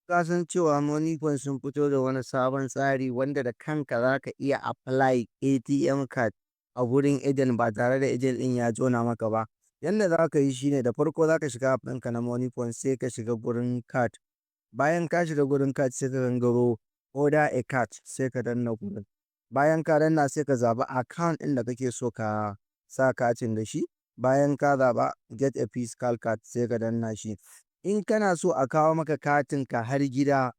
Ka san cewa Moniepoint sun fito da wani sabon tsari wanda da kanka za ka iya apply ATM card a wurin agent ba tare da agent ɗin ya jona maka ba. Yanda za ka yi shi ne da farko za ka shiga app ɗinka na Moniepoint sai ka shiga gurin card. Bayan ka shiga gurin card sai ka gangaro order a card sai ka danna gurin. Bayan ka danna sai ka zaɓi account ɗin da kake so ka sa katin da shi. Bayan ka zaɓa get a physical card sai ka danna shi. In kana so a kawo maka katinka har gida,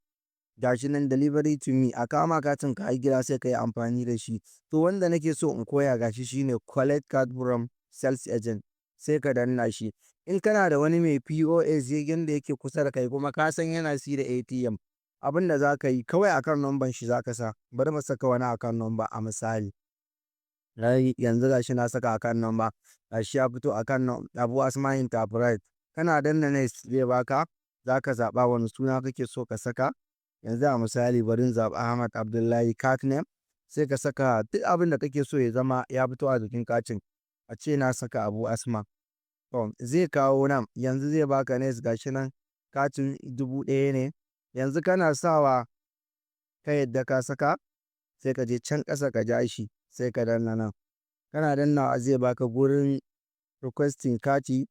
gashi nan delivery to me, a kawo maka katinka har gida sai ka yi amfani da shi. To wanda nake so in koya gashi shine collect card from sales agent sai ka danna shi. In kana da wani mai POS yanda yake kusa da kai kuma ka san yana si da ATM, abin da za ka yi kawai akan number shi za ka sa. Bari mu saka wani akan number a misali. Yanzu gashi na saka akan number, gashi ya fito akan Abu Asma Enterprise. Kana danna next zai baka, za ka zaɓa wani suna kake so ka saka. Yanzu a misali bari in zaɓi Ahmad Abdullahi card name sai ka saka duk abin da kake so ya zama ya fito a jikin katin. A ce na saka Abu Asma. To zai kawo nan, yanzu zai baka next gashi nan katin 1000 ne. Yanzu kana sawa ka yadda ka saka sai ka je can ƙasa ka ja shi sai ka danna nan. Kana dannawa zai baka gurin requesting kati.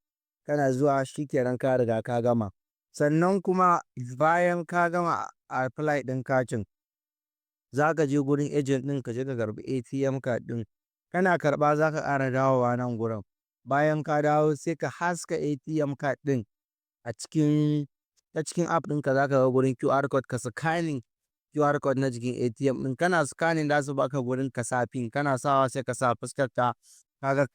Kana zuwa shikenan ka riga ka gama. Sannan kuma bayan ka gama apply ɗin katin, za ka je gurin agent ɗin ka je ka karɓi ATM card ɗin. Kana karɓa za ka ƙara dawowa nan gurin. Bayan ka dawo sai ka haska ATM card ɗin a cikin app ɗinka za ka ga gurin QR code ka scanning QR code na jikin ATM ɗin. Kana scanning za su baka gurin ka sa pin. Kana sawa sai ka sa fuskarka. Kaga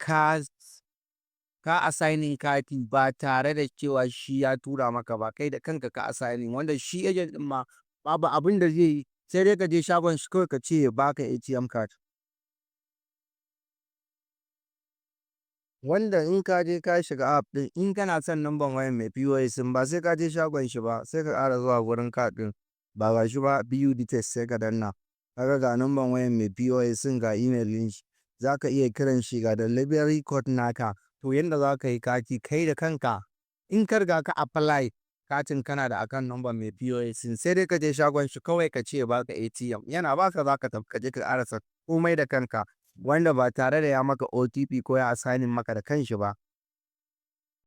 ka assigning kati ba tare da cewa shi ya tura maka ba, kai da kanka ka assigning, wanda shi agent ɗin ma babu abin da zai yi sai dai ka je shagon shi kawai ka ce ya baka ATM card. Wanda in ka je ka shiga app ɗin, in kana son number wayan mai POS ɗin ba sai ka je shagon shi ba, sai ka ƙara zuwa gurin card ɗin. Ba ga shi ba view details sai ka danna. Kaga ga number wayan mai POS ɗin, ga email ɗin shi. Za ka iya kiran shi, ga delivery code naka. To yanda za ka yi kati kai da kanka, in ka riga ka apply katin kana da akan number mai POS ɗin, sai dai ka je shagon shi kawai ka ce ya baka ATM. Yana baka za ka tafi ka je ka ƙarasa komai da kanka, wanda ba tare da ya maka OTP ko ya assigning maka da kanshi ba.